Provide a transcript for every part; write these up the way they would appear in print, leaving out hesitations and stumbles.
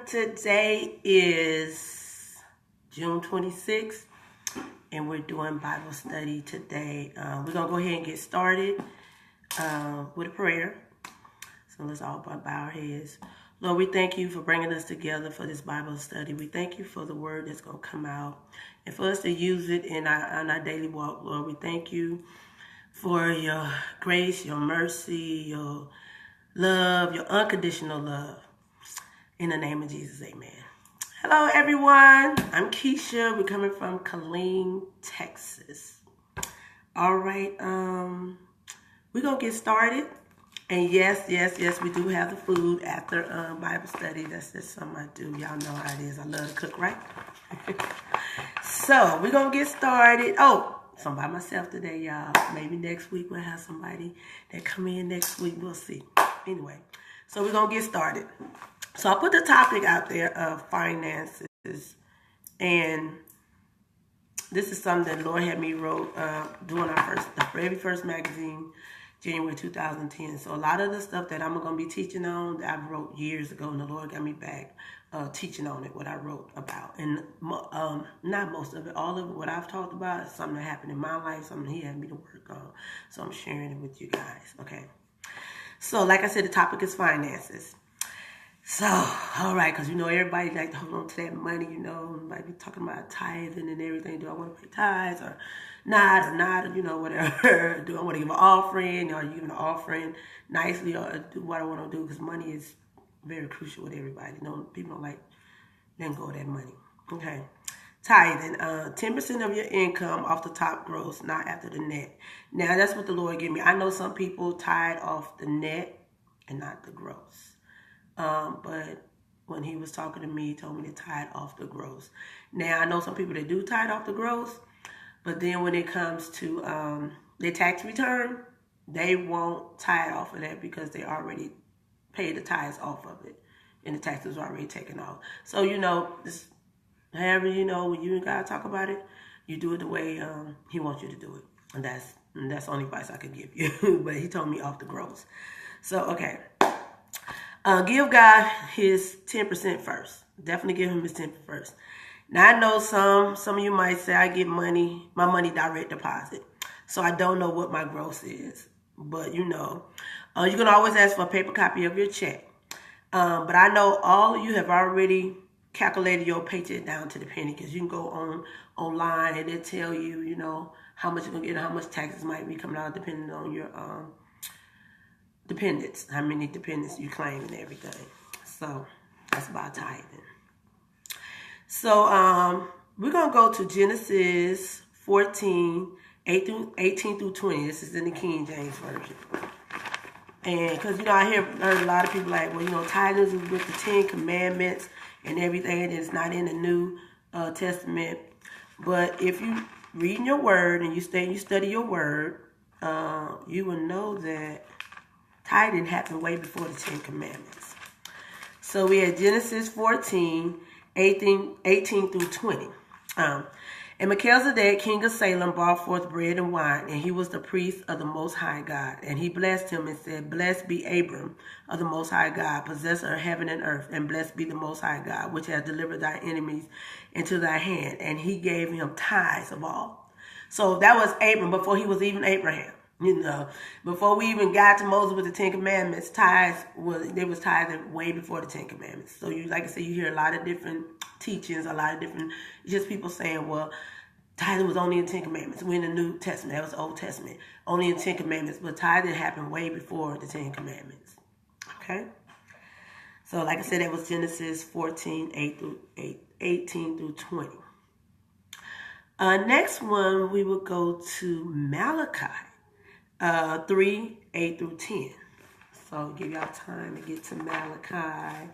Today is June 26th, and we're doing Bible study today. We're going to go ahead and get started with a prayer. So let's all bow our heads. Lord, we thank you for bringing us together for this Bible study. We thank you for the word that's going to come out and for us to use it in our daily walk. Lord, we thank you for your grace, your mercy, your love, your unconditional love. In the name of Jesus, amen. Hello, everyone. I'm Keisha. We're coming from Killeen, Texas. All right. We're going to get started. And yes, we do have the food after Bible study. That's just something I do. Y'all know how it is. I love to cook, right? So, we're going to get started. Oh, so I'm by myself today, y'all. Maybe next week we'll have somebody that come in next week. We'll see. Anyway, so we're going to get started. So I put the topic out there of finances, and this is something that the Lord had me wrote doing the very first magazine, January 2010. So a lot of the stuff that I'm going to be teaching on, that I wrote years ago, and the Lord got me back teaching on it, what I wrote about. And not most of it, all of it, what I've talked about is something that happened in my life, something He had me to work on. So I'm sharing it with you guys, okay? So like I said, the topic is finances. So, all right, because, everybody like to hold on to that money, might be talking about tithing and everything. Do I want to pay tithes or not, whatever. Do I want to give an offering? Are you giving an offering nicely, or do what I want to do? Because money is very crucial with everybody. People don't like letting go of that money. Okay. Tithing, 10% of your income off the top gross, not after the net. Now, that's what the Lord gave me. I know some people tithe off the net and not the gross. But when He was talking to me, He told me to tithe off the gross. Now, I know some people that do tithe off the gross, but then when it comes to their tax return, they won't tithe off of that because they already paid the tithes off of it, and the taxes are already taken off. So, this, however, when you and God talk about it, you do it the way He wants you to do it. And that's the only advice I can give you. But He told me off the gross. So, okay. Give God His 10% first. Definitely give Him His 10% first. Now, I know some of you might say I get my money direct deposit. So I don't know what my gross is. But, you can always ask for a paper copy of your check. But I know all of you have already calculated your paycheck down to the penny, because you can go online and it'll tell you, how much you're going to get and how much taxes might be coming out depending on your dependents, how many dependents you claim and everything. So that's about tithing. So we're going to go to Genesis 14, 18 through 20. This is in the King James Version. And because, I heard a lot of people like, well, tithing is with the 10 Commandments and everything, and it's not in the New Testament. But if you read your word and you study your word, you will know that tithing happened way before the 10 Commandments. So we had Genesis 14, 18 through 20. And Melchizedek, king of Salem, brought forth bread and wine, and he was the priest of the Most High God. And he blessed him and said, Blessed be Abram of the Most High God, possessor of heaven and earth, and blessed be the Most High God, which has delivered thy enemies into thy hand. And he gave him tithes of all. So that was Abram before he was even Abraham. Before we even got to Moses with the 10 Commandments, there was tithing way before the 10 Commandments. So like I said, you hear a lot of different teachings, a lot of different, just people saying, well, tithing was only in 10 Commandments. We're in the New Testament. That was the Old Testament. Only in 10 Commandments. But tithing happened way before the 10 Commandments. Okay? So like I said, that was Genesis 14, 18 through 20. Next one, we will go to Malachi. 3, 8 through 10. So I'll give y'all time to get to Malachi.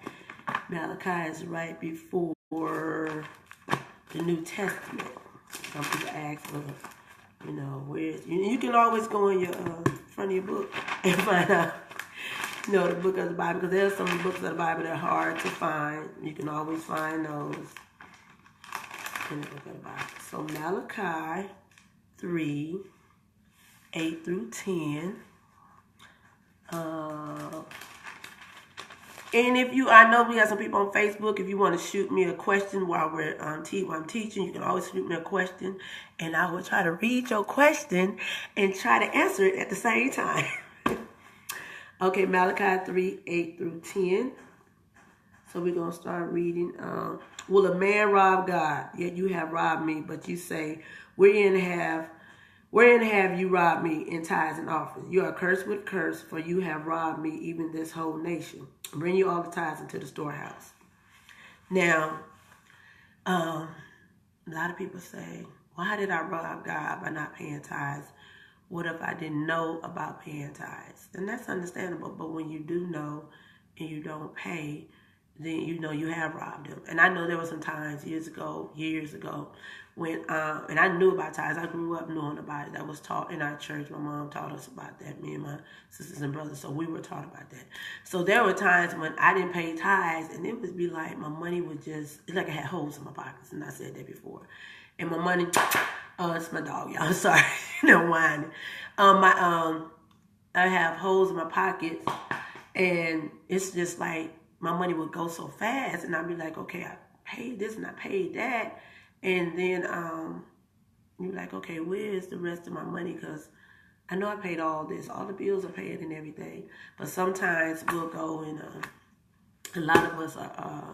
Malachi is right before the New Testament. Some people ask, where you can always go in your front of your book and find out, the book of the Bible, because there's some books of the Bible that are hard to find. You can always find those in the book of the Bible. So Malachi 3, 8 through 10. And if you, I know we have some people on Facebook. If you want to shoot me a question while I'm teaching, you can always shoot me a question, and I will try to read your question and try to answer it at the same time. Okay, Malachi 3:8-10. So we're gonna start reading. Will a man rob God? Yet you have robbed me. But you say, wherein have you robbed me in tithes and offerings? You are cursed with curse, for you have robbed me, even this whole nation. Bring you all the tithes into the storehouse. Now, a lot of people say, why did I rob God by not paying tithes? What if I didn't know about paying tithes? And that's understandable. But when you do know and you don't pay, then you know you have robbed him. And I know there were some times years ago, when and I knew about tithes. I grew up knowing about it. That was taught in our church. My mom taught us about that, me and my sisters and brothers. So we were taught about that. So there were times when I didn't pay tithes, and it would be like my money would just, it's like I had holes in my pockets, and I said that before. And my money, it's my dog, y'all. I'm sorry, no whining. I have holes in my pockets, and it's just like my money would go so fast, and I'd be like, okay, I paid this and I paid that, and then you're like, okay, where is the rest of my money? Because I know I paid all this, all the bills are paid and everything, but sometimes we'll go and a lot of us are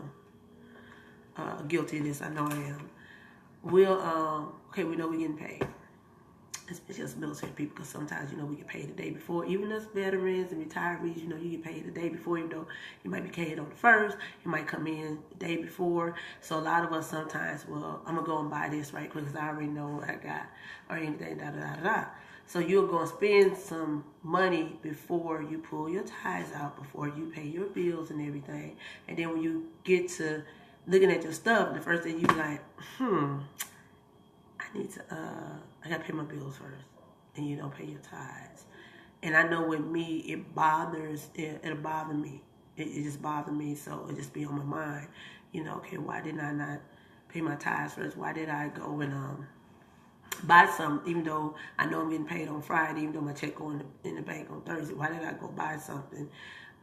guilty of this. I know I am. We'll okay, we know we're getting paid. Especially us military people, because sometimes, you know, we get paid the day before. Even us veterans and retirees, you know, you get paid the day before, even though you might be paid on the 1st. You might come in the day before. So a lot of us sometimes, well, I'm going to go and buy this right quick because I already know what I got or anything, da-da-da-da-da. So you're going to spend some money before you pull your tithes out, before you pay your bills and everything. And then when you get to looking at your stuff, the first thing you like, I gotta pay my bills first, and you don't pay your tithes. And I know with me, it'll bother me. It just bothers me, so it just be on my mind. You know, okay, why did I not pay my tithes first? Why did I go and buy something, even though I know I'm getting paid on Friday, even though my check going in the bank on Thursday? Why did I go buy something?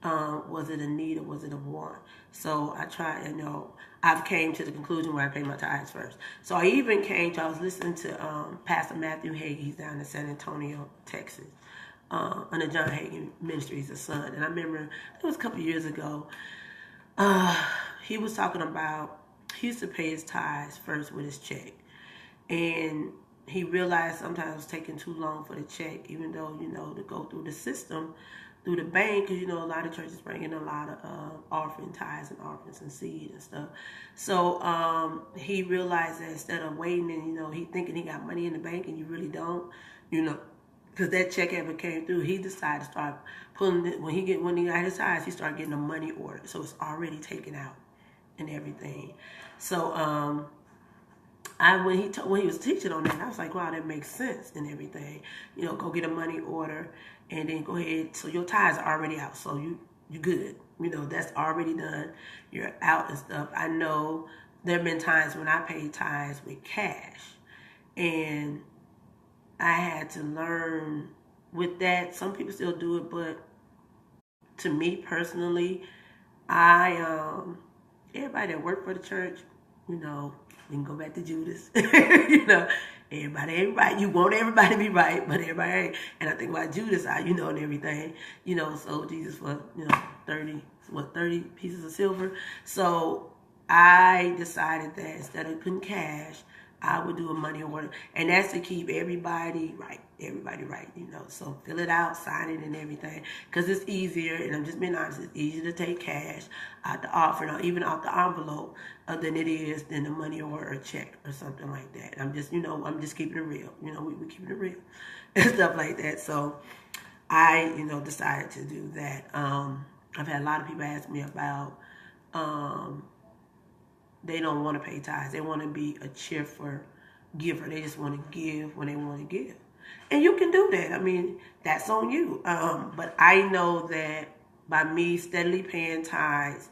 Was it a need or was it a want? So I try, you know, I've came to the conclusion where I pay my tithes first. So I even I was listening to Pastor Matthew Hagee. He's down in San Antonio, Texas, under John Hagee Ministries, the son. And I remember, it was a couple years ago, he was talking about, he used to pay his tithes first with his check. And he realized sometimes it was taking too long for the check, even though, you know, to go through the system, through the bank, because, you know, a lot of churches bring in a lot of offering tithes and offerings and seed and stuff. So he realized that instead of waiting and, you know, he thinking he got money in the bank and you really don't, you know, because that check ever came through, he decided to start pulling it. When he got his tithes, he started getting a money order. So it's already taken out and everything. So when he was teaching on that, I was like, wow, that makes sense and everything. You know, go get a money order and then go ahead. So your tithes are already out, so you good. You know, that's already done. You're out and stuff. I know there have been times when I paid tithes with cash, and I had to learn with that. Some people still do it, but to me personally, everybody that worked for the church, you know, we can go back to Judas. You know, everybody ain't right. You want everybody to be right, but everybody ain't. And I think about Judas, you know, and everything. You know, so Jesus for, you know, 30 pieces of silver. So I decided that instead of putting cash, I would do a money order. And that's to keep everybody right, you know. So fill it out, sign it and everything. Because it's easier, and I'm just being honest, it's easier to take cash out the offering or even out the envelope than it is than a money order or check or something like that. I'm just, you know, I'm just keeping it real. You know, we're keeping it real and stuff like that. So I, you know, decided to do that. I've had a lot of people ask me about they don't want to pay tithes. They want to be a cheerful giver. They just want to give when they want to give. And you can do that. I mean, that's on you. But I know that by me steadily paying tithes,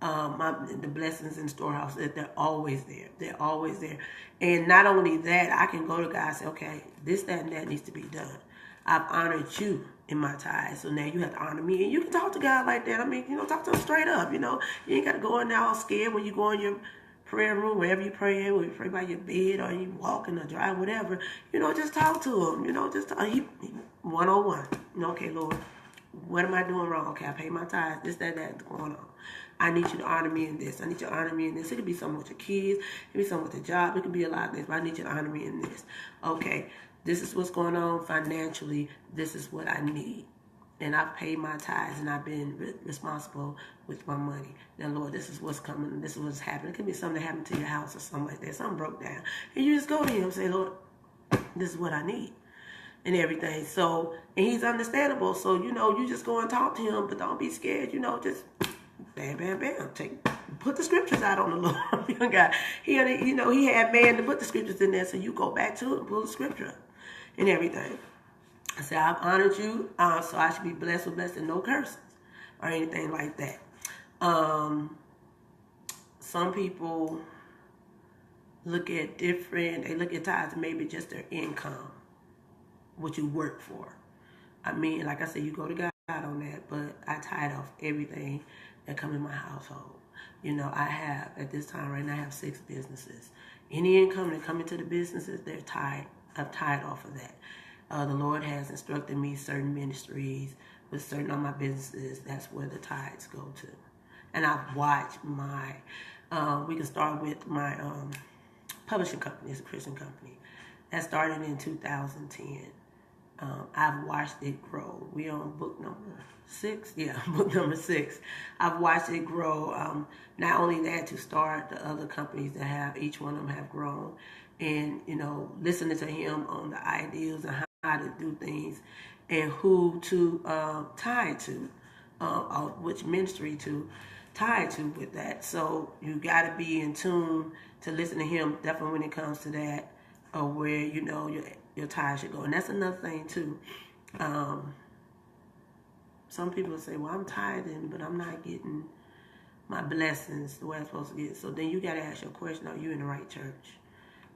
the blessings in the storehouse, that they're always there. They're always there. And not only that, I can go to God and say, okay, this, that, and that needs to be done. I've honored you in my tithes. So now you have to honor me. And you can talk to God like that. I mean, talk to him straight up. You ain't got to go in there all scared when you go in your prayer room, wherever you pray, whether you pray by your bed or you walking or drive, whatever. Just talk to him. Just one-on-one. Okay, Lord, what am I doing wrong? Okay, I pay my tithes. This, that's going on. I need you to honor me in this. I need you to honor me in this. It could be something with your kids. It could be something with the job. It could be a lot of things, but I need you to honor me in this. Okay, this is what's going on financially. This is what I need. And I've paid my tithes and I've been responsible with my money. Now, Lord, this is what's coming. This is what's happening. It could be something that happened to your house or something like that. Something broke down. And you just go to him and say, Lord, this is what I need. And everything. So, and he's understandable. So, you just go and talk to him, but don't be scared. Just bam, bam, bam. Put the scriptures out on the Lord. God, he had man to put the scriptures in there. So you go back to it and pull the scripture up and everything. I said, I've honored you, so I should be blessed with blessing, no curses or anything like that. Some people look at tithes and maybe just their income, what you work for. I mean, like I said, you go to God on that, but I tithe off everything that come in my household. I have, at this time right now, I have 6 businesses. Any income that come into the businesses, I've tithe off of that. The Lord has instructed me certain ministries with certain of my businesses. That's where the tithes go to. And I've watched we can start with my publishing company. It's a Christian company. That started in 2010. I've watched it grow. We on book number 6. Yeah, book number 6. I've watched it grow. Not only that, to start the other companies that have, each one of them have grown. And, listening to him on the ideas and how to do things and who to tie to, or which ministry to tie to with that. So you got to be in tune to listen to him, definitely when it comes to that, or where, your tie should go. And that's another thing, too. Some people say, well, I'm tithing, but I'm not getting my blessings the way I'm supposed to get. So then you got to ask your question, are you in the right church?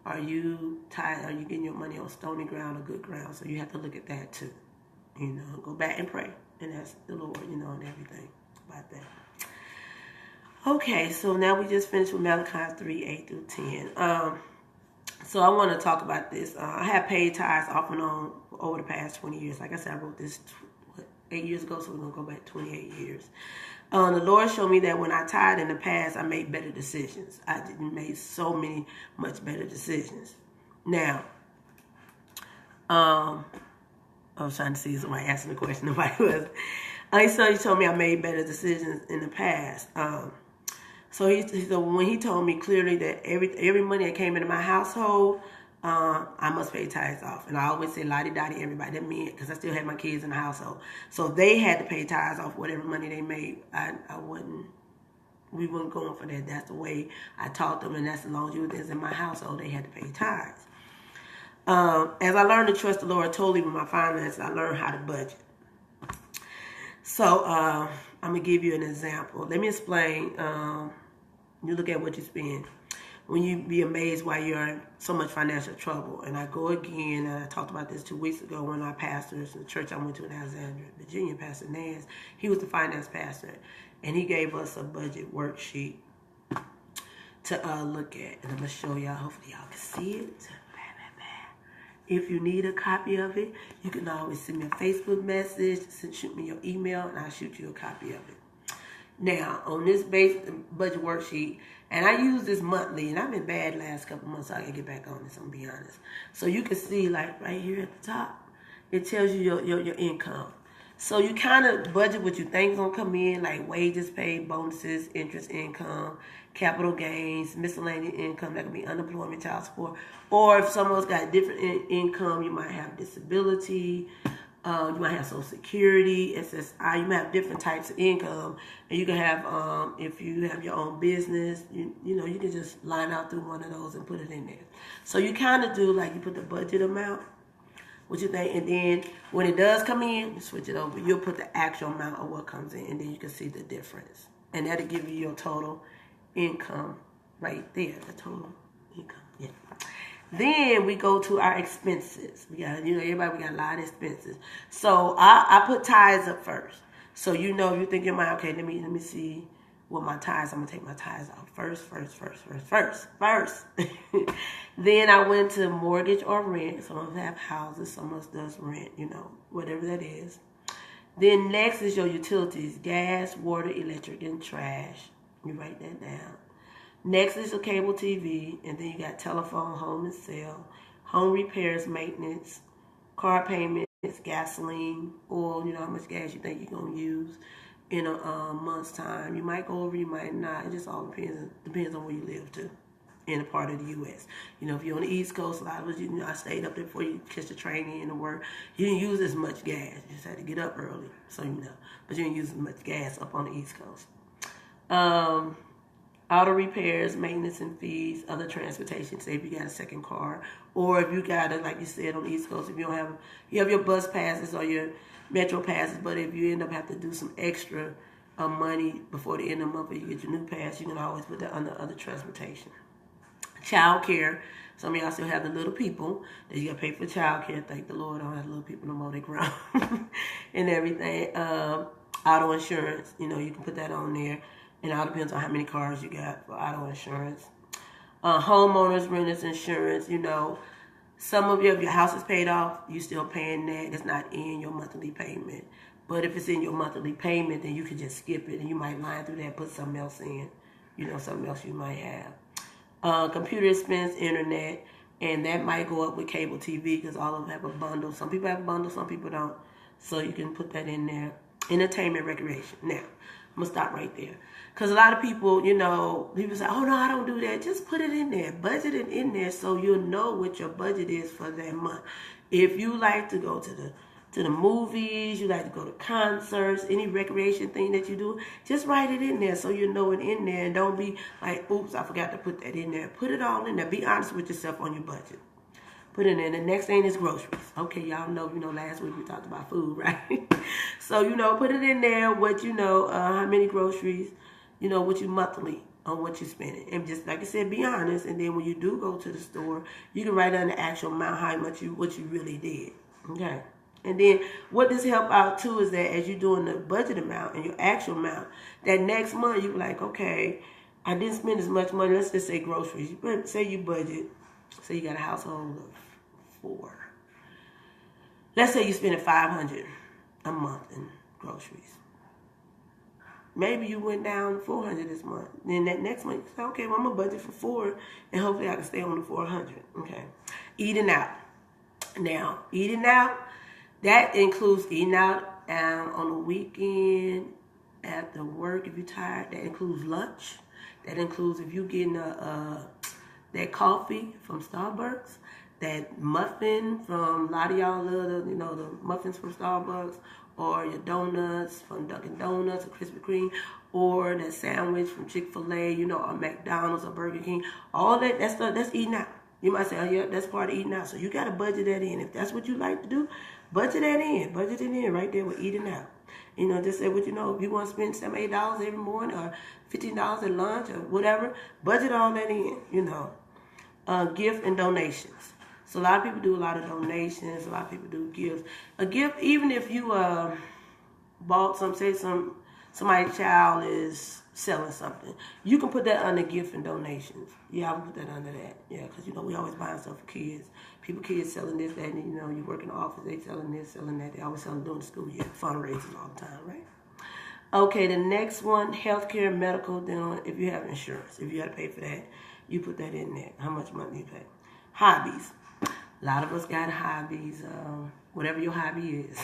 Are you getting your money on stony ground or good ground? So you have to look at that too. Go back and pray and ask the Lord, and everything about that. Okay, so now we just finished with Malachi 3, 8 through 10. So I want to talk about this. I have paid tithes off and on over the past 20 years. Like I said, I wrote this 8 years ago, so we're going to go back 28 years. The Lord showed me that when I tithed in the past, I made better decisions. I made much better decisions. Now, I was trying to see if somebody asking the question. Nobody was. So he told me I made better decisions in the past. So when he told me clearly that every money that came into my household, I must pay tithes off. And I always say lottie-dottie, everybody. That meant, because I still had my kids in the household. So they had to pay tithes off whatever money they made. We weren't going for that. That's the way I taught them, and that's as long as you were in my household, they had to pay tithes. As I learned to trust the Lord totally with my finances, I learned how to budget. So I'm going to give you an example. Let me explain. You look at what you spend. When you be amazed why you're in so much financial trouble. And I go again, and I talked about this 2 weeks ago when our pastors in the church I went to in Alexandria, Virginia, Pastor Nance, he was the finance pastor. And he gave us a budget worksheet to look at. And I'm going to show y'all. Hopefully y'all can see it. If you need a copy of it, you can always send me a Facebook message, shoot me your email, and I'll shoot you a copy of it. Now, on this budget worksheet, and I use this monthly, and I've been bad last couple months, so I can get back on this, I'm going to be honest. So you can see, like, right here at the top, it tells you your income. So you kind of budget what you think is going to come in, like wages paid, bonuses, interest income, capital gains, miscellaneous income, that could be unemployment, child support. Or if someone's got different income, you might have disability, you might have Social Security, SSI, you might have different types of income. And you can have, if you have your own business, you can just line out through one of those and put it in there. So you kind of do like you put the budget amount, what you think, and then when it does come in, you switch it over. You'll put the actual amount of what comes in, and then you can see the difference. And that'll give you your total income right there, the total income. Yeah. Then we go to our expenses. We got, everybody, we got a lot of expenses. So I put tithes up first. So you think in mind, okay, let me see what my tithes. I'm gonna take my tithes out first. Then I went to mortgage or rent. Some of us have houses, some of us does rent, whatever that is. Then next is your utilities: gas, water, electric, and trash. You write that down. Next is your cable TV, and then you got telephone, home and cell, home repairs, maintenance, car payments, gasoline, oil. How much gas you think you're going to use in a month's time. You might go over, you might not. It just all depends on where you live, too, in a part of the U.S. If you're on the East Coast, a lot of us, I stayed up there before you catch the train in to work. You didn't use as much gas. You just had to get up early, so But you didn't use as much gas up on the East Coast. Auto repairs, maintenance and fees, other transportation, say if you got a second car, or if you got it, like you said, on the East Coast, if you don't have, you have your bus passes or your metro passes, but if you end up having to do some extra money before the end of the month, or you get your new pass, you can always put that under other transportation. Child care. Some of y'all still have the little people that you got to pay for child care. Thank the Lord, I don't have little people no more, they grown and everything. Auto insurance, you can put that on there. And it all depends on how many cars you got for auto insurance. Homeowners, renters insurance, some of if your house is paid off, you still paying that. It's not in your monthly payment. But if it's in your monthly payment, then you can just skip it. And you might line through that and put something else in. Something else you might have. Computer expense, internet. And that might go up with cable TV because all of them have a bundle. Some people have a bundle, some people don't. So you can put that in there. Entertainment, recreation. Now, I'm going to stop right there. Because a lot of people, people say, oh, no, I don't do that. Just put it in there. Budget it in there so you'll know what your budget is for that month. If you like to go to the movies, you like to go to concerts, any recreation thing that you do, just write it in there so you know it in there. And don't be like, oops, I forgot to put that in there. Put it all in there. Be honest with yourself on your budget. Put it in there. The next thing is groceries. Okay, y'all know, last week we talked about food, right? So, put it in there, what how many groceries, what you monthly on what you're spending. And just like I said, be honest. And then when you do go to the store, you can write down the actual amount, how much what you really did. Okay. And then what this help out too is that as you're doing the budget amount and your actual amount, that next month you're like, okay, I didn't spend as much money. Let's just say groceries. Say you budget. Say you got a household of 4. Let's say you spending $500 a month in groceries. Maybe you went down $400 this month. Then that next month you say, okay, well, I'm gonna budget for 4, and hopefully I can stay on the 400. Okay. Eating out. Now, eating out, that includes eating out on the weekend, after work if you're tired. That includes lunch. That includes if you're getting that coffee from Starbucks, that muffin from a lot of y'all love the muffins from Starbucks, or your donuts from Dunkin' Donuts or Krispy Kreme, or that sandwich from Chick-fil-A, or McDonald's or Burger King. All that stuff, that's eating out. You might say, oh yeah, that's part of eating out. So you got to budget that in. If that's what you like to do, budget that in. Budget it in right there with eating out. Just say what if you want to spend $7, $8 every morning or $15 at lunch or whatever, budget all that in, gift and donations. So a lot of people do a lot of donations. A lot of people do gifts. A gift, even if you bought somebody's child is selling something, you can put that under gift and donations. Yeah, I would put that under that. Yeah, because we always buying stuff for kids. Kids selling this, that, and you work in the office, they selling this, selling that. They always selling during the school year, fundraising all the time, right? Okay, the next one, healthcare, medical, then if you have insurance, if you got to pay for that, you put that in there. How much money you pay? Hobbies. A lot of us got hobbies, whatever your hobby is.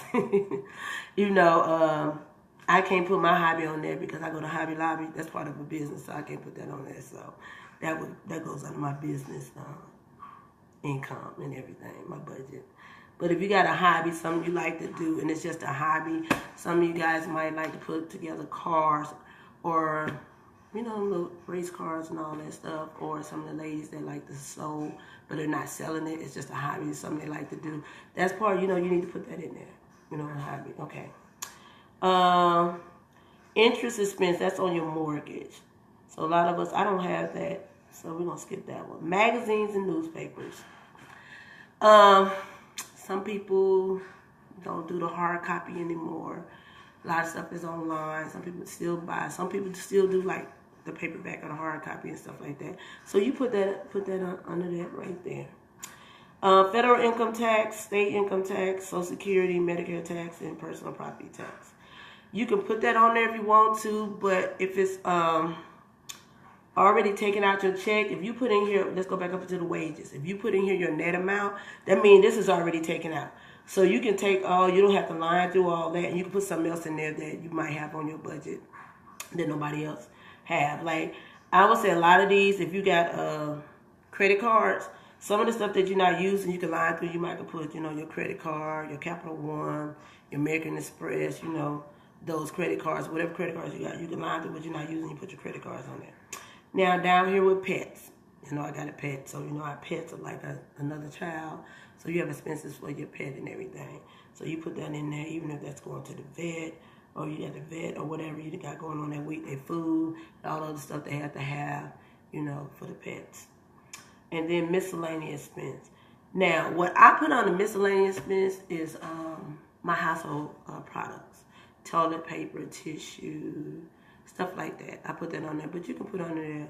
I can't put my hobby on there because I go to Hobby Lobby. That's part of a business, so I can't put that on there. So that goes under my business income and everything, my budget. But if you got a hobby, something you like to do, and it's just a hobby, some of you guys might like to put together cars or, little race cars and all that stuff, or some of the ladies that like to sew, but they're not selling it. It's just a hobby, it's something they like to do. That's part, you need to put that in there, a hobby. Okay. Interest expense, that's on your mortgage. So a lot of us, I don't have that. So we're going to skip that one. Magazines and newspapers. Some people don't do the hard copy anymore. A lot of stuff is online. Some people still buy. Some people still do like the paperback or the hard copy and stuff like that. So you put that under that right there. Federal income tax, state income tax, Social Security, Medicare tax, and personal property tax. You can put that on there if you want to, but if it's already taken out your check, if you put in here, let's go back up to the wages. If you put in here your net amount, that means this is already taken out. So you can take you don't have to line through all that, and you can put something else in there that you might have on your budget that nobody else have. Like, I would say a lot of these, if you got credit cards, some of the stuff that you're not using, you can line through. You might can put, your credit card, your Capital One, your American Express, those credit cards, whatever credit cards you got, you can line through what you're not using, you put your credit cards on there. Now, down here with pets, I got a pet, so, our pets are like another child, so you have expenses for your pet and everything. So you put that in there, even if that's going to the vet, or you got a vet, or whatever you got going on that week, their food, all other stuff they have to have, for the pets. And then miscellaneous expense. Now, what I put on the miscellaneous expense is my household products. Toilet paper, tissue, stuff like that. I put that on there, but you can put on there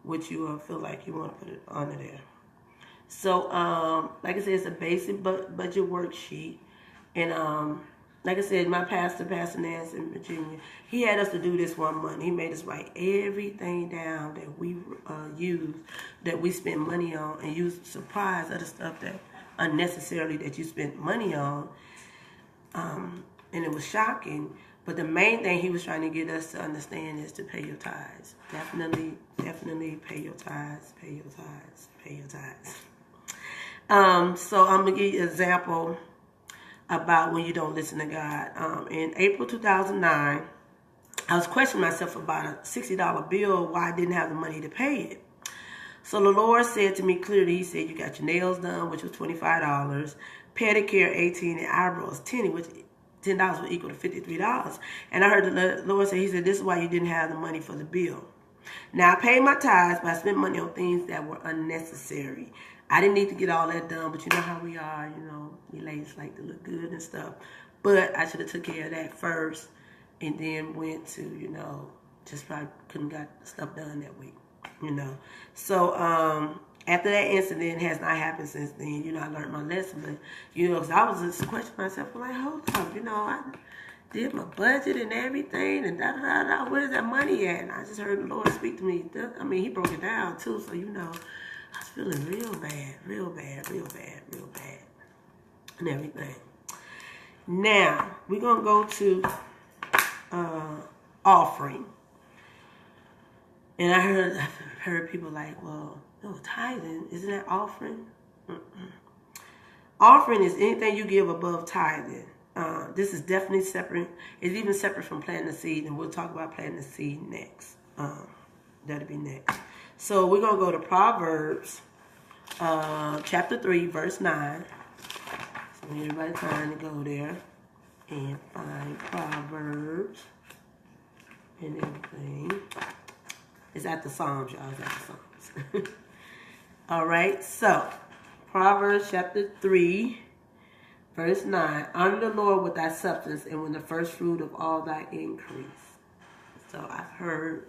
what you feel like you want to put it on there. So, like I said, it's a basic budget worksheet. And like I said, my Pastor Nance in Virginia, he had us to do this one month. He made us write everything down that we use, that we spend money on, and you surprised other stuff that unnecessarily that you spent money on. And it was shocking. But the main thing he was trying to get us to understand is to pay your tithes. Definitely pay your tithes, pay your tithes, pay your tithes. So I'm going to give you an example about when you don't listen to God. In April 2009, I was questioning myself about a $60 bill, why I didn't have the money to pay it. So the Lord said to me clearly, he said, you got your nails done, which was $25, pedicure, $18, and eyebrows, $10, which $10 would equal to $53. And I heard the Lord say, he said, this is why you didn't have the money for the bill. Now, I paid my tithes, but I spent money on things that were unnecessary. I didn't need to get all that done, but you know how we are, we ladies like to look good and stuff. But I should have took care of that first and then went to, just probably couldn't got stuff done that week, So, after that incident has not happened since then, I learned my lesson. But, because I was just questioning myself, I'm like, hold up, I did my budget and everything, and da-da-da-da, where's that money at? And I just heard the Lord speak to me. I mean, he broke it down, too, so, I was feeling real bad, and everything. Now, we're going to go to offering. And I've heard people like, well, no, tithing, isn't that offering? Offering is anything you give above tithing. This is definitely separate. It's even separate from planting a seed, and we'll talk about planting a seed next. That'll be next. So we're going to go to Proverbs chapter 3, verse 9. So everybody trying to go there and find Proverbs and everything. It's at the Psalms, y'all. It's at the Psalms. All right. So Proverbs chapter 3, verse 9. Honor the Lord with thy substance and with the first fruit of all thy increase. So I've heard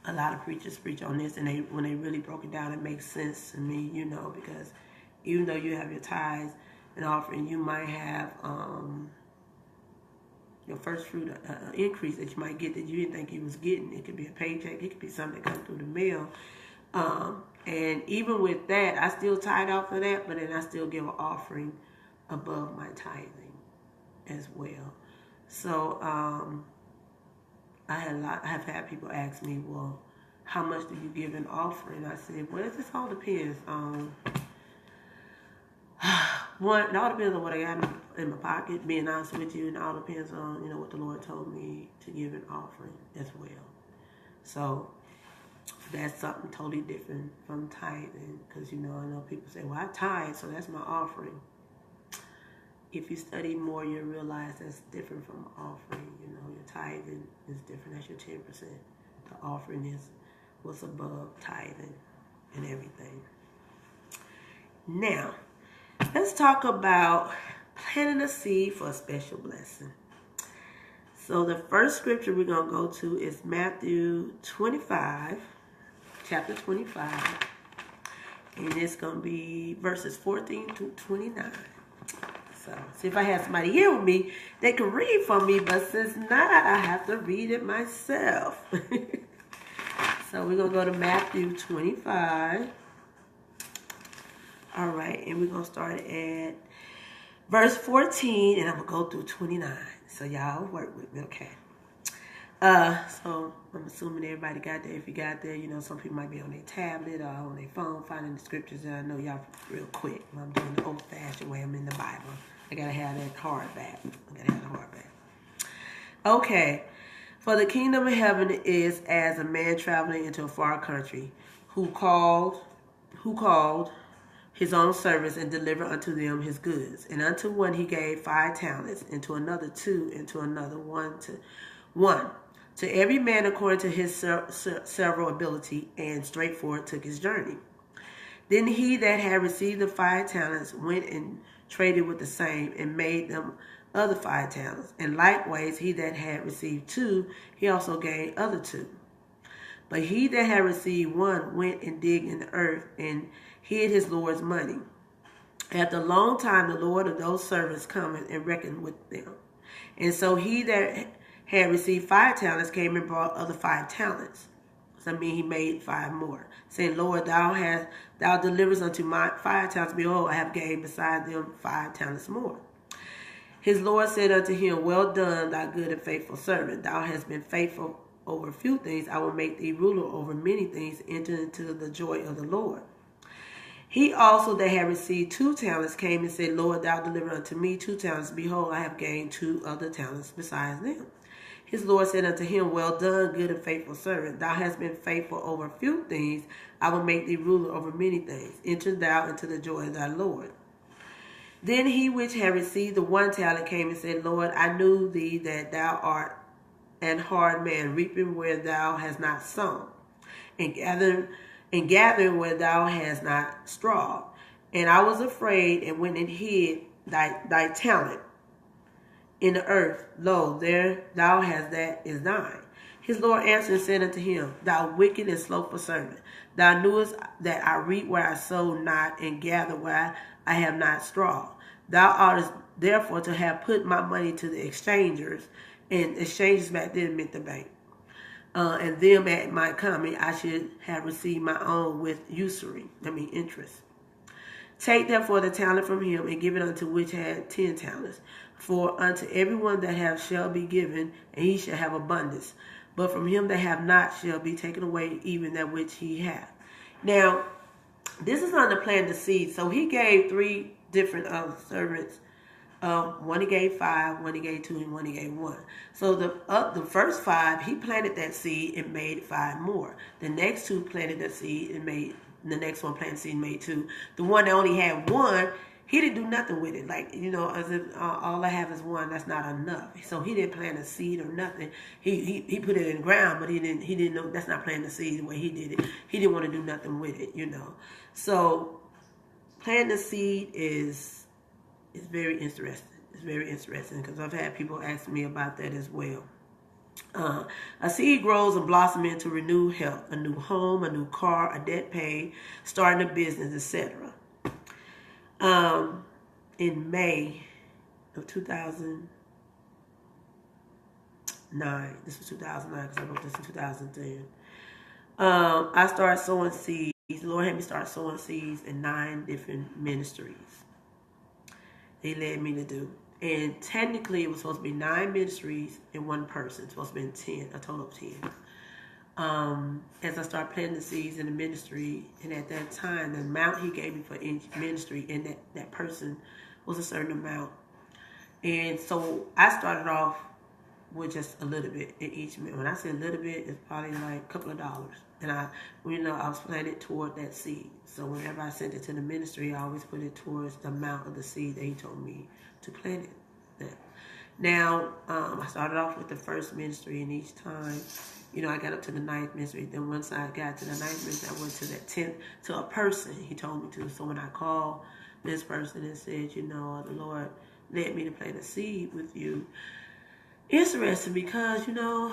a lot of preachers preach on this, and when they really broke it down, it makes sense to me, because even though you have your tithes and offering, you might have your first fruit increase that you might get that you didn't think you was getting. It could be a paycheck. It could be something that comes through the mail. And even with that, I still tithe out for that, but then I still give an offering above my tithing as well. So I have had people ask me, well, how much do you give in offering? I said, well, it just all depends on it all depends on what I got in my pocket, being honest with you, and it all depends on, what the Lord told me to give an offering as well. So that's something totally different from tithing, because, I know people say, well, I tithe, so that's my offering. If you study more, you'll realize that's different from offering. Your tithing is different. That's your 10%. The offering is what's above tithing. and everything. Now, let's talk about planting a seed for a special blessing. So the first scripture we're going to go to is Matthew 25, chapter 25. And it's going to be verses 14 to 29. So, see if I have somebody here with me, they can read for me, but since not, I have to read it myself. So we're going to go to Matthew 25. All right, and we're going to start at verse 14, and I'm going to go through 29. So y'all work with me, okay? So I'm assuming everybody got there. If you got there, you know, some people might be on their tablet or on their phone finding the scriptures, and I know y'all real quick. I'm doing the old-fashioned way. I'm in the Bible. I got to have that hardback. Okay. For the kingdom of heaven is as a man traveling into a far country, who called his own servants and delivered unto them his goods. And unto one he gave 5 talents, and to another 2, and to another 1. To every man according to his several ability, and straightforward took his journey. Then he that had received the 5 talents went and traded with the same, and made them other 5 talents. And likewise he that had received 2, he also gained other 2. But he that had received 1 went and digged in the earth, and hid his Lord's money. After a long time the Lord of those servants cometh and reckoned with them. And so he that had received 5 talents came and brought other 5 talents. So I mean he made 5 more, saying, Lord, thou deliverest unto my 5 talents. Behold, I have gained beside them 5 talents more. His Lord said unto him, Well done, thy good and faithful servant. Thou hast been faithful over a few things. I will make thee ruler over many things. Enter into the joy of the Lord. He also that had received 2 talents came and said, Lord, thou deliver unto me 2 talents. Behold, I have gained 2 other talents besides them. His Lord said unto him, Well done, good and faithful servant. Thou hast been faithful over a few things. I will make thee ruler over many things. Enter thou into the joy of thy Lord. Then he which had received the 1 talent came and said, Lord, I knew thee that thou art an hard man, reaping where thou hast not sown, and gathering where thou hast not strawed. And I was afraid, and went and hid thy talent in the earth. Lo, there thou hast that is thine. His Lord answered and said unto him, Thou wicked and slothful servant, thou knewest that I reap where I sow not, and gather where I have not strawed. Thou oughtest therefore to have put my money to the exchangers, and exchanges back then meant the bank. And them at my coming I should have received my own with interest. Take therefore the talent from him, and give it unto which had 10 talents. For unto everyone that hath shall be given, and he shall have abundance. But from him that hath not shall be taken away even that which he hath. Now, this is on the plan to seed. So he gave 3 different servants. One he gave 5, one he gave 2, and one he gave 1. So the first 5, he planted that seed and made 5 more. The next 2 planted that seed and made, the next one planted seed and made 2. The one that only had 1, he didn't do nothing with it. Like, you know, as if all I have is 1, that's not enough. So he didn't plant a seed or nothing. He put it in the ground, but he didn't know that's not planting a seed the way he did it. He didn't want to do nothing with it, you know. So planting a seed is very interesting. It's very interesting because I've had people ask me about that as well. A seed grows and blossoms into renewed health, a new home, a new car, a debt paid, starting a business, etc. In May of 2009, this was 2009 because I wrote this in 2010, I started sowing seeds. The Lord had me start sowing seeds in 9 different ministries. He led me to do. And technically, it was supposed to be 9 ministries and 1 person. It's supposed to be 10, a total of 10. As I started planting the seeds in the ministry, and at that time, the amount he gave me for each ministry and that person was a certain amount. And so I started off with just a little bit in each. When I say a little bit, it's probably like a couple of dollars. And I was planted toward that seed. So whenever I sent it to the ministry, I always put it towards the amount of the seed that he told me to plant it. Now, I started off with the first ministry, and each time, I got up to the ninth ministry. Then once I got to the ninth ministry, I went to that 10th, to a person. He told me to. So when I called this person and said, the Lord led me to plant a seed with you. Interesting because, when you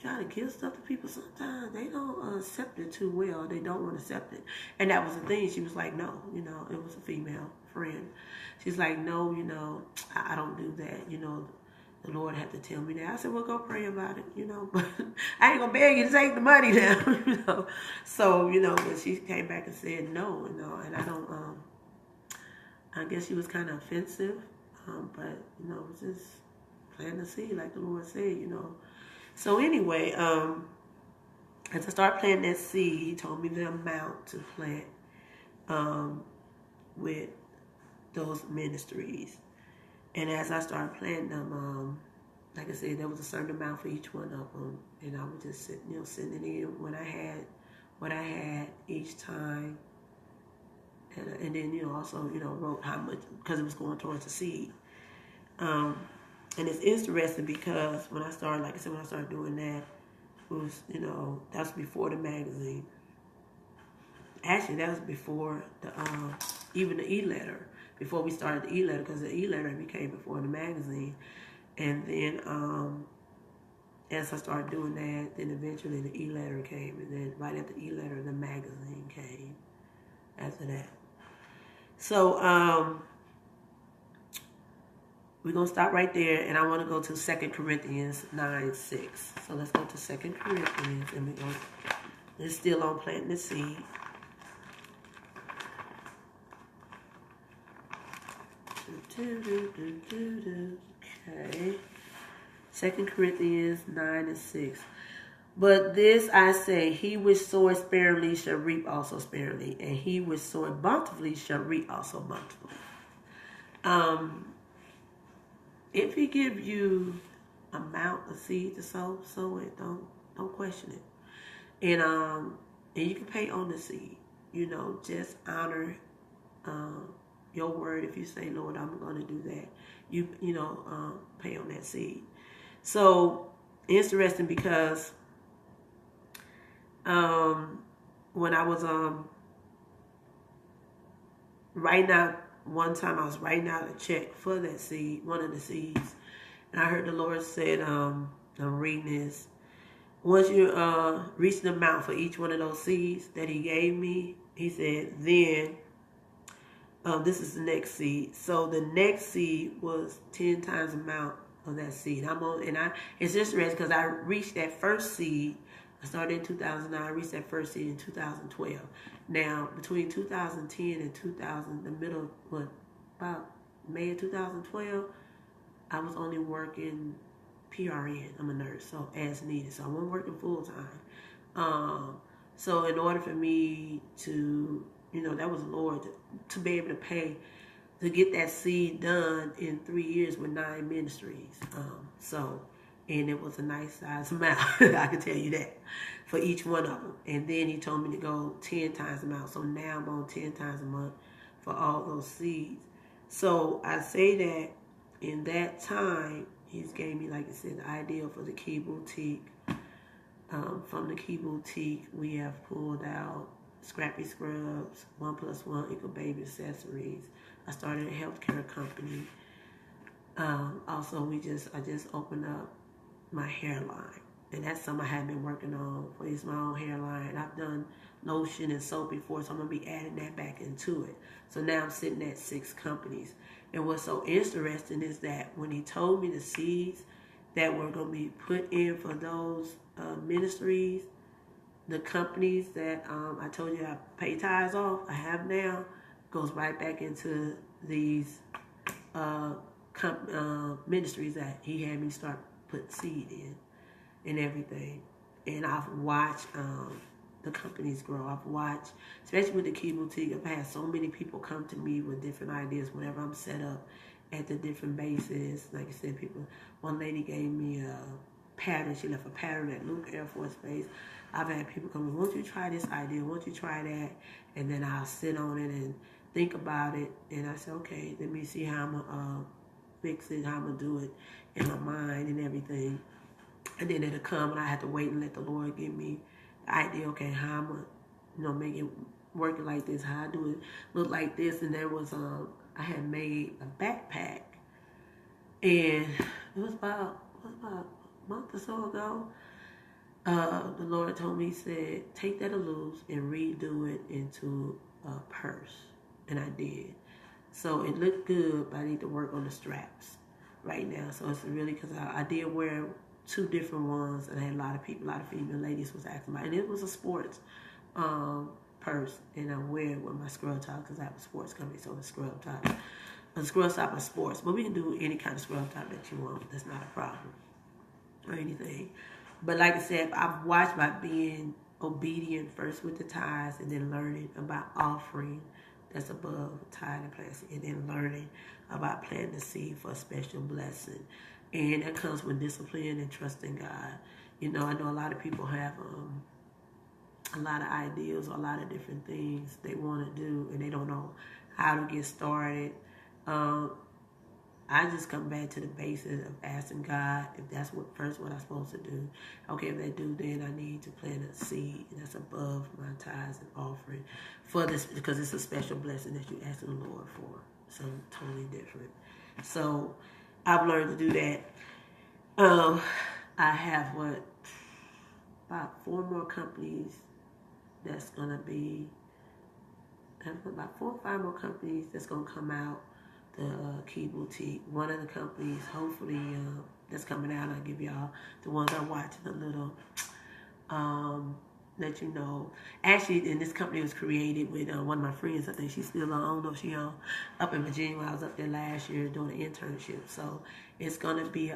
try to give stuff to people, sometimes they don't accept it too well. They don't want to accept it. And that was the thing. She was like, no, it was a female friend. She's like, no, I don't do that. The Lord had to tell me that. I said, well, go pray about it, but I ain't gonna beg you to take the money now, So, but she came back and said no, and I don't, I guess she was kind of offensive, but, it was just planting the seed like the Lord said, So anyway, as I started planting that seed, he told me the amount to plant with those ministries. And as I started planting them, like I said, there was a certain amount for each one of them. And I would just send it in when I had what I had each time. And then, also, wrote how much, because it was going towards the seed. And it's interesting because when I started doing that, it was, that was before the magazine. Actually, that was before even the e-letter. Before we started the e-letter, because the e-letter became before the magazine. And then as I started doing that, then eventually the e-letter came. And then right after the e-letter, the magazine came after that. So we're going to stop right there. And I want to go to 2 Corinthians 9:6. So let's go to 2 Corinthians. And it's still on planting the seed. Okay. 2 Corinthians 9:6. But this I say, he which soweth sparingly shall reap also sparingly, and he which soweth bountifully shall reap also bountifully. If he give you amount of seed to sow it. Don't question it. And you can pay on the seed. Just honor your word. If you say, Lord, I'm going to do that, you pay on that seed. So interesting because when I was writing out, one time I was writing out a check for that seed, one of the seeds, and I heard the Lord said, I'm reading this. Once you reach the amount for each one of those seeds that he gave me, he said, then this is the next seed. So the next seed was 10 times the amount of that seed. It's just interesting because I reached that first seed. I started in 2009. I reached that first seed in 2012. Now, between 2010 and the middle, about May of 2012, I was only working PRN. I'm a nurse, so as needed. So I wasn't working full time. So in order for me to, that was the Lord, to be able to pay, to get that seed done in 3 years with 9 ministries. And it was a nice size amount, I can tell you that, for each one of them. And then he told me to go 10 times a month. So now I'm on 10 times a month for all those seeds. So I say that in that time, he's gave me, like I said, the idea for the Key Boutique. From the Key Boutique, we have pulled out Scrappy Scrubs, 1+1 Equal Baby Accessories. I started a healthcare company. Also, I just opened up my hairline, and that's something I have been working on for my own hairline. I've done lotion and soap before, so I'm gonna be adding that back into it. So now I'm sitting at 6 companies. And what's so interesting is that when he told me the seeds that were gonna be put in for those ministries, the companies that I told you I pay tithes off, I have now, goes right back into these ministries that he had me start put seed in and everything. And I've watched the companies grow. I've watched, especially with the Key Boutique, I've had so many people come to me with different ideas whenever I'm set up at the different bases. Like I said, one lady gave me a pattern. She left a pattern at Luke Air Force Base. I've had people come, won't you try this idea? Won't you try that? And then I'll sit on it and think about it. And I said, okay, let me see how I'm going to fix it, how I'm going to do it in my mind and everything. And then it'll come and I have to wait and let the Lord give me the idea, okay, how I'm going to, make it working like this, how I do it look like this. And there was, I had made a backpack. And it was about a month or so ago. The Lord told me, he said, take that loose and redo it into a purse. And I did. So it looked good, but I need to work on the straps right now. So it's really, because I did wear 2 different ones, and I had a lot of female ladies was asking about it. And it was a sports purse, and I wear it with my scrub top because I have a sports company, so it's scrub top. A scrub top is sports, but we can do any kind of scrub top that you want. That's not a problem or anything. But like I said, I've watched by being obedient first with the tithes and then learning about offering that's above tithe and blessing, and then learning about planting the seed for a special blessing. And that comes with discipline and trusting God. I know a lot of people have a lot of ideas or a lot of different things they want to do, and they don't know how to get started. I just come back to the basis of asking God if that's what I'm supposed to do. Okay, if they do, then I need to plant a seed that's above my tithes and offering for this, because it's a special blessing that you ask the Lord for. So totally different. So I've learned to do that. I have about 4 more companies that's gonna be. I have about 4 or 5 more companies that's gonna come out. The Key Boutique, one of the companies, hopefully that's coming out. I'll give y'all the ones I'm watching a little. Let you know. Actually, and this company was created with one of my friends. I think she's still on. I don't know if she's on, up in Virginia. I was up there last year doing an internship. So it's gonna be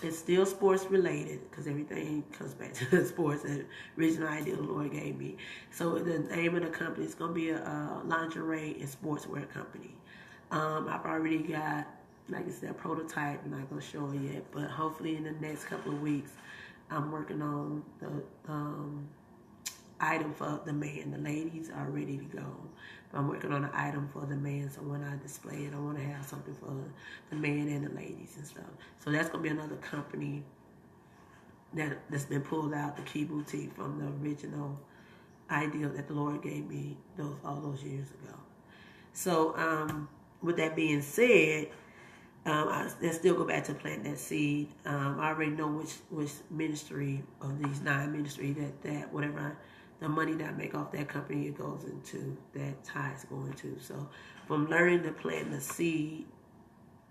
it's still sports related, because everything comes back to the sports and original idea the Lord gave me. So the name of the company is gonna be a lingerie and sportswear company. I've already got, like I said, a prototype. I'm not going to show it yet, but hopefully in the next couple of weeks, I'm working on the item for the man. The ladies are ready to go, but I'm working on an item for the man, so when I display it, I want to have something for the man and the ladies and stuff. So that's going to be another company that's been pulled out, the Key Boutique, from the original idea that the Lord gave me all those years ago. So, with that being said, I still go back to planting that seed. I already know which ministry of these 9 ministries that whatever the money that I make off that company, it goes into, that tithe is going to. So from learning to plant the seed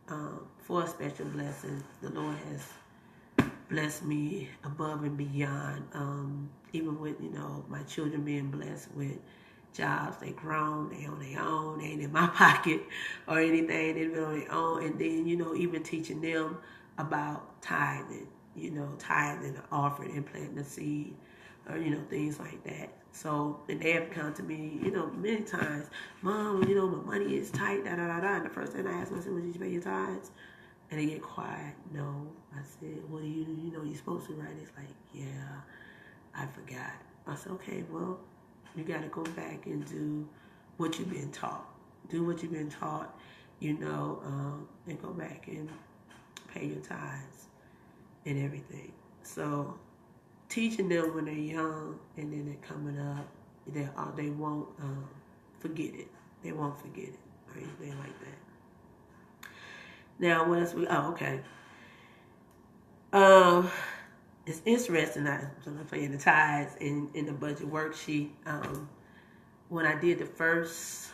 for a special blessing, the Lord has blessed me above and beyond. Even with my children being blessed with jobs, they grown, they on their own, they ain't in my pocket or anything, they've been on their own. And then, even teaching them about tithing, tithing, offering, and planting the seed, or, things like that. So, and they have come to me, many times, Mom, my money is tight, da, da, da, da. And the first thing I asked them, I said, well, did you pay your tithes? And they get quiet. No. I said, what do you do? You're supposed to, right? It's like, yeah, I forgot. I said, okay, well, you got to go back and do what you've been taught. Do what you've been taught, and go back and pay your tithes and everything. So teaching them when they're young, and then they're coming up, they won't forget it. They won't forget it or anything like that. Now, what else okay. It's interesting. I'm playing the tithes in the budget worksheet. When I did the first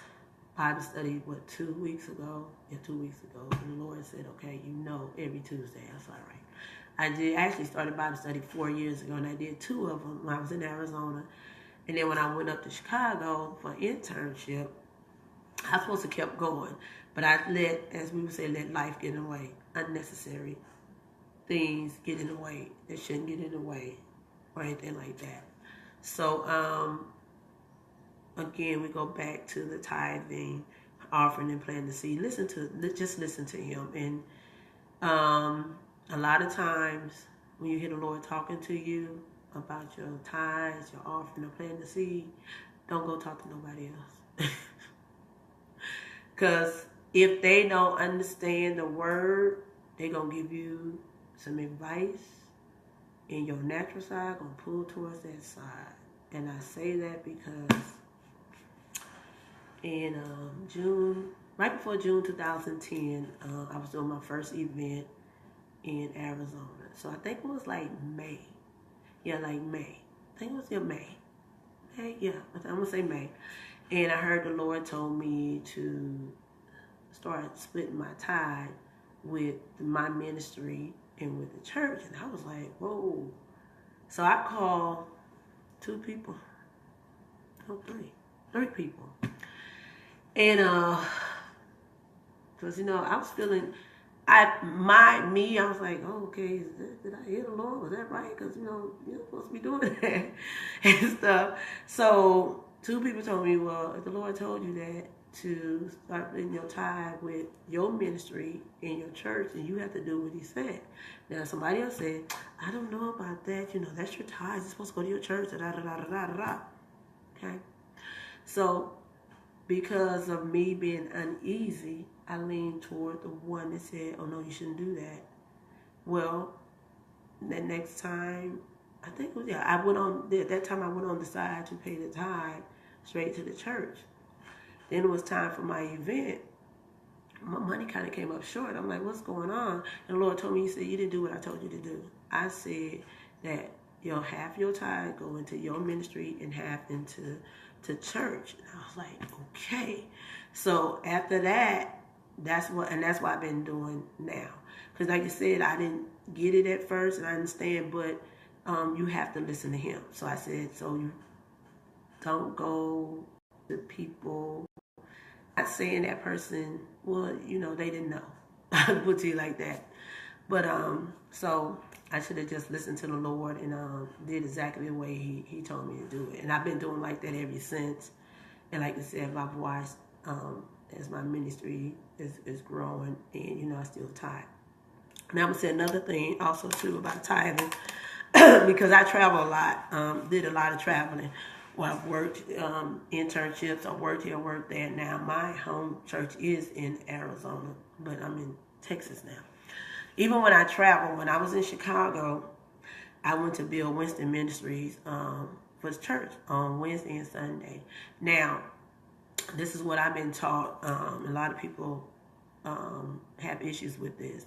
Bible study, 2 weeks ago? Yeah, 2 weeks ago. And the Lord said, okay, every Tuesday. That's all right. I actually started Bible study 4 years ago, and I did 2 of them when I was in Arizona. And then when I went up to Chicago for an internship, I was supposed to keep going. But I as we would say, let life get in the way. Unnecessary things get in the way that shouldn't get in the way or anything like that. So again, we go back to the tithing, offering, and planting the seed. Just listen to him. And a lot of times when you hear the Lord talking to you about your tithes, your offering, or planting the seed, don't go talk to nobody else. Because if they don't understand the word, they're going to give you some advice, and your natural side going to pull towards that side. And I say that because in June, right before June 2010, I was doing my first event in Arizona. So I think it was like May. Yeah, like May. I think it was May. May, yeah, I'm going to say May. And I heard the Lord told me to start splitting my tithe with my ministry and with the church. And I was like, whoa. So I called 2 people. No, 3 people. And because I was feeling, I was like, oh, okay, did I hear the Lord? Was that right? Because you're supposed to be doing that and stuff. So 2 people told me, well, if the Lord told you that, to start putting your tithe with your ministry and your church, and you have to do what he said. Now somebody else said, I don't know about that. That's your tithe. It's supposed to go to your church. Da da da da da da. Okay. So because of me being uneasy, I leaned toward the one that said, oh no, you shouldn't do that. Well, that next time, I think it was, that time I went on the side to pay the tithe straight to the church. Then it was time for my event. My money kind of came up short. I'm like, what's going on? And the Lord told me, he said, you didn't do what I told you to do. I said that half your tithe go into your ministry and half into church. And I was like, okay. So after that, that's what I've been doing now. Because like you said, I didn't get it at first, and I understand, but you have to listen to him. So I said, so you don't go to people. Not saying that person, well, they didn't know. I put to you like that. But so I should have just listened to the Lord and did exactly the way he told me to do it. And I've been doing like that ever since. And like I said, I've watched as my ministry is growing, and I still tithe. Now I'm gonna say another thing also too about tithing, because I travel a lot. Did a lot of traveling. Well, I've worked internships. I worked here, worked there. Now my home church is in Arizona, but I'm in Texas now. Even when I travel, when I was in Chicago, I went to Bill Winston Ministries for his church on Wednesday and Sunday. Now, this is what I've been taught. A lot of people have issues with this.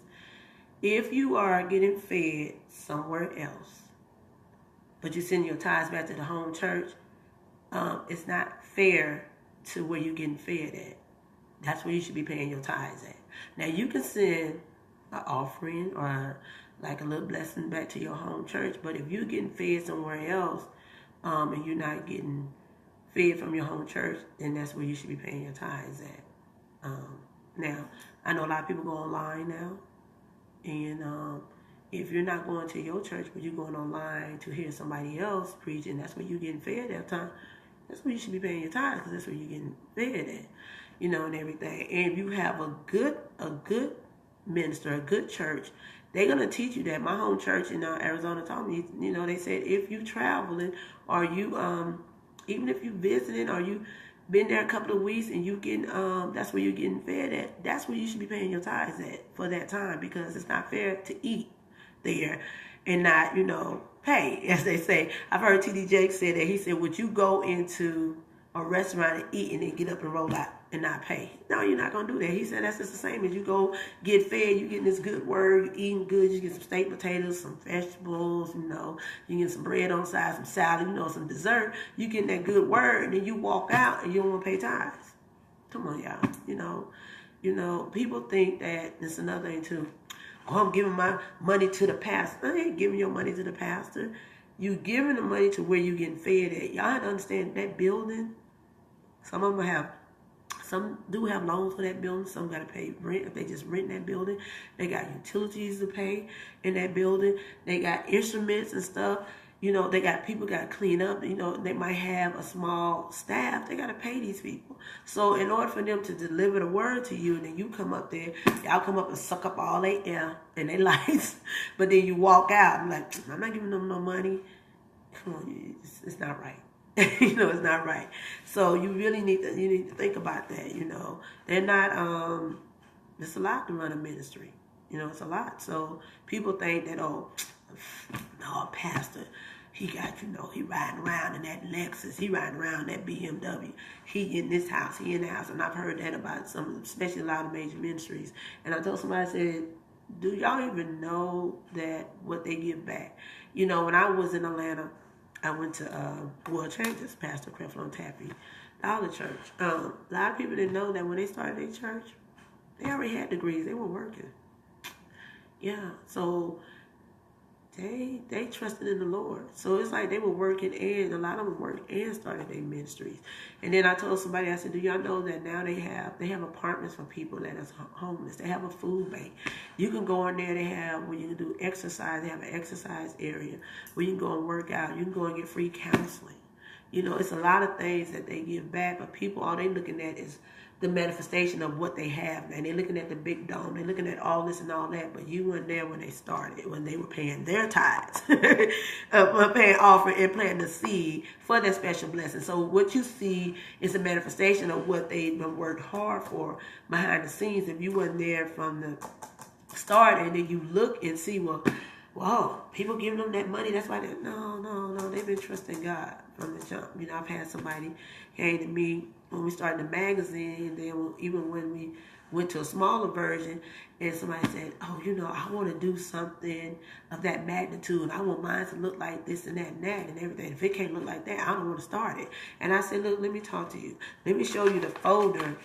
If you are getting fed somewhere else, but you send your tithes back to the home church, it's not fair to where you're getting fed at. That's where you should be paying your tithes at. Now, you can send an offering or like a little blessing back to your home church, but if you're getting fed somewhere else and you're not getting fed from your home church, then that's where you should be paying your tithes at. Now, I know a lot of people go online now, and if you're not going to your church, but you're going online to hear somebody else preaching, that's where you're getting fed that time. That's where you should be paying your tithes, because that's where you're getting fed at, and everything. And if you have a good minister, a good church, they're going to teach you that. My home church in Arizona told me, they said if you traveling or you, even if you visiting or you been there a couple of weeks and you getting, that's where you're getting fed at, that's where you should be paying your tithes at for that time, because it's not fair to eat there and not, pay, as they say. I've heard T.D. Jakes say that. He said, would you go into a restaurant and eat and then get up and roll out and not pay? No, you're not going to do that. He said that's just the same as you go get fed, you getting this good word, you eating good, you get some steak, potatoes, some vegetables, you get some bread on the side, some salad, some dessert. You getting that good word, and then you walk out and you don't want to pay tithes. Come on, y'all. People think that, it's another thing too, oh, I'm giving my money to the pastor. I ain't giving your money to the pastor. You giving the money to where you getting fed at. Y'all have to understand that building, some do have loans for that building. Some got to pay rent if they just rent that building. They got utilities to pay in that building. They got instruments and stuff. They got people got to clean up. They might have a small staff. They got to pay these people. So in order for them to deliver the word to you, and then you come up there, y'all come up and suck up all their air and their lights, but then you walk out. I'm like, I'm not giving them no money. Come on, it's not right. It's not right. So you really need to think about that. They're not. It's a lot to run a ministry. It's a lot. So people think that, oh, no, pastor, he got, he riding around in that Lexus, he riding around that BMW, he in this house, he in the house. And I've heard that about some, especially a lot of major ministries. And I told somebody, I said, do y'all even know that what they give back? When I was in Atlanta, I went to World Changes, Pastor Creflo and Tappy, Dollar Church. A lot of people didn't know that when they started their church, they already had degrees. They were working. Yeah, so they trusted in the Lord. So it's like they were working, and a lot of them worked and started their ministries. And then I told somebody, I said, do y'all know that now they have apartments for people that is homeless. They have a food bank. You can go in there. They have where you can do exercise. They have an exercise area where you can go and work out. You can go and get free counseling. It's a lot of things that they give back, but people, all they looking at is the manifestation of what they have. And they're looking at the big dome. They're looking at all this and all that, but you weren't there when they started, when they were paying their tithes, paying offering and planting the seed for that special blessing. So what you see is a manifestation of what they've been worked hard for behind the scenes. If you weren't there from the start, and then you look and see, well, whoa, people giving them that money. That's why no. They've been trusting God from the jump. I've had somebody came to me when we started the magazine, and then even when we went to a smaller version, and somebody said, oh, I want to do something of that magnitude. I want mine to look like this and that and everything. If it can't look like that, I don't want to start it. And I said, look, let me talk to you. Let me show you the folder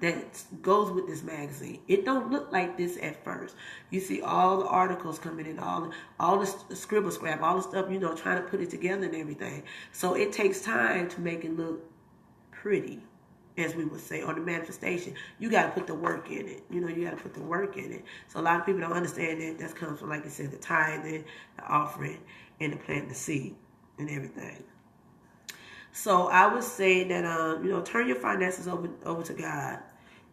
that goes with this magazine. It don't look like this at first. You see all the articles coming in, all the scribble scrap, all the stuff, trying to put it together and everything. So it takes time to make it look pretty, as we would say, or the manifestation. You got to put the work in it. You got to put the work in it. So a lot of people don't understand that. That comes from, like I said, the tithing, the offering, and the planting the seed and everything. So I would say that, turn your finances over to God,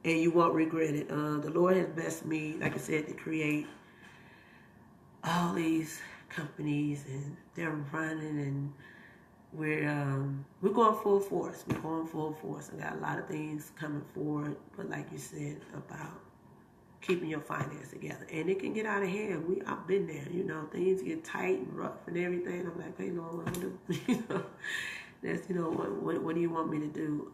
and you won't regret it. The Lord has blessed me, like I said, to create all these companies, and they're running, and we're going full force. We're going full force. I got a lot of things coming forward, but like you said about keeping your finance together, and it can get out of hand. I've been there. Things get tight and rough and everything. I'm like, hey, Lord, what do I do? That's, what do you want me to do?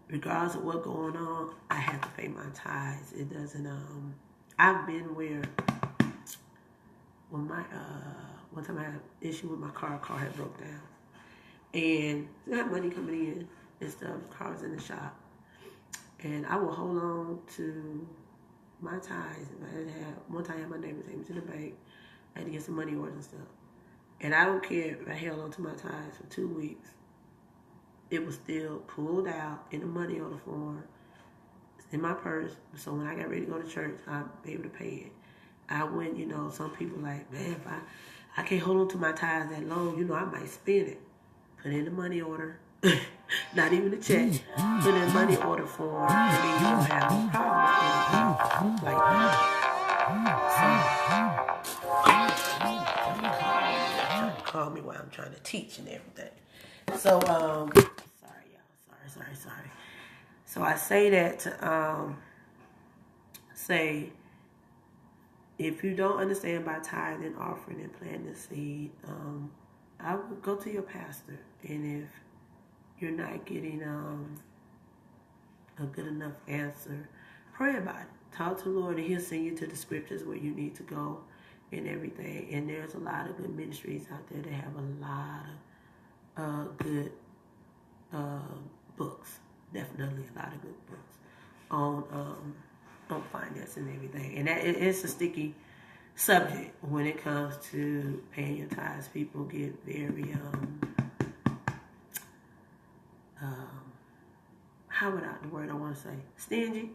Regardless of what's going on, I have to pay my tithes. It doesn't, I've been where, when one time I had an issue with my car had broke down. And I had money coming in and stuff, cars in the shop. And I will hold on to my tithes. One time I had my neighbor take me to the bank. I had to get some money orders and stuff. And I don't care if I held on to my tithes for 2 weeks. It was still pulled out in the money order form, in my purse. So when I got ready to go to church, I'd be able to pay it. I went, some people like, man, if I can't hold on to my tithes that long, I might spend it. Put in the money order, not even the check. Put in money order form, and then you don't have no problem with anything like that. Trying to call me while I'm trying to teach and everything. So, sorry, y'all. Sorry. So I say that to say, if you don't understand by tithing, offering, and planting the seed, I would go to your pastor. And if you're not getting a good enough answer, pray about it. Talk to the Lord, and He'll send you to the scriptures where you need to go and everything. And there's a lot of good ministries out there that have a lot of good books. Definitely a lot of good books on finance and everything. And it's a sticky subject when it comes to paying your tithes. People get very how would the word I want to say, stingy.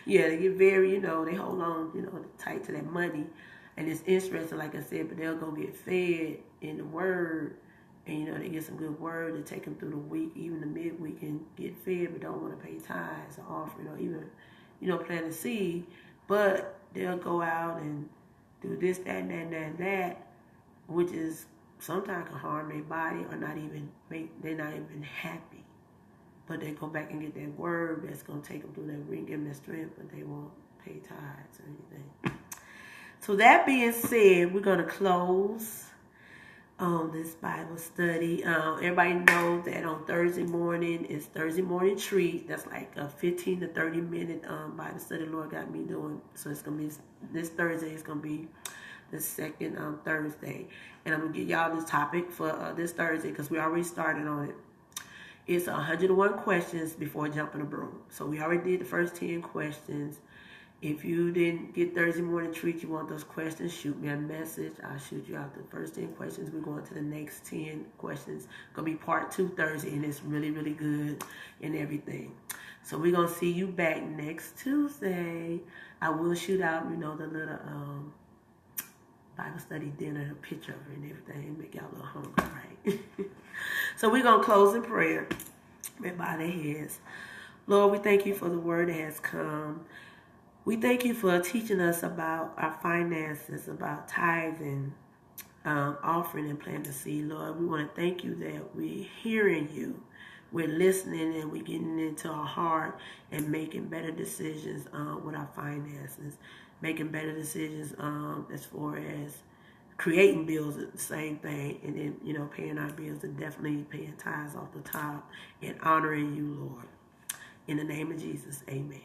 Yeah, they get very, they hold on, tight to that money. And it's interesting, like I said, but they'll go get fed in the word, and they get some good word to take them through the week, even the midweek, and get fed, but don't want to pay tithes or offering, or even plant a seed. But they'll go out and do this, that, and that, which is sometimes can harm their body or they're not even happy. But they go back and get that word that's going to take them through that ring, give them that strength, but they won't pay tithes or anything. So that being said, we're going to close on this Bible study. Everybody knows that on Thursday morning is Thursday morning treat. That's like a 15 to 30 minute Bible study Lord got me doing. So it's going to be, this Thursday is going to be the second Thursday. And I'm going to give y'all this topic for this Thursday because we already started on it. It's 101 questions before jumping a broom. So we already did the first 10 questions. If you didn't get Thursday morning treat, you want those questions, shoot me a message. I'll shoot you out the first 10 questions. We're going to the next 10 questions. Going to be part 2 Thursday, and it's really, really good and everything. So we're going to see you back next Tuesday. I will shoot out, the little Bible study dinner, a picture of it and everything, make y'all a little hungry, right? So we're going to close in prayer. Bow their heads. Lord, we thank you for the word that has come. We thank you for teaching us about our finances, about tithing, offering and planting seed. Lord, we want to thank you that we're hearing you. We're listening and we're getting into our heart and making better decisions with our finances. Making better decisions as far as creating bills, the same thing. And then, paying our bills and definitely paying tithes off the top and honoring you, Lord. In the name of Jesus, amen.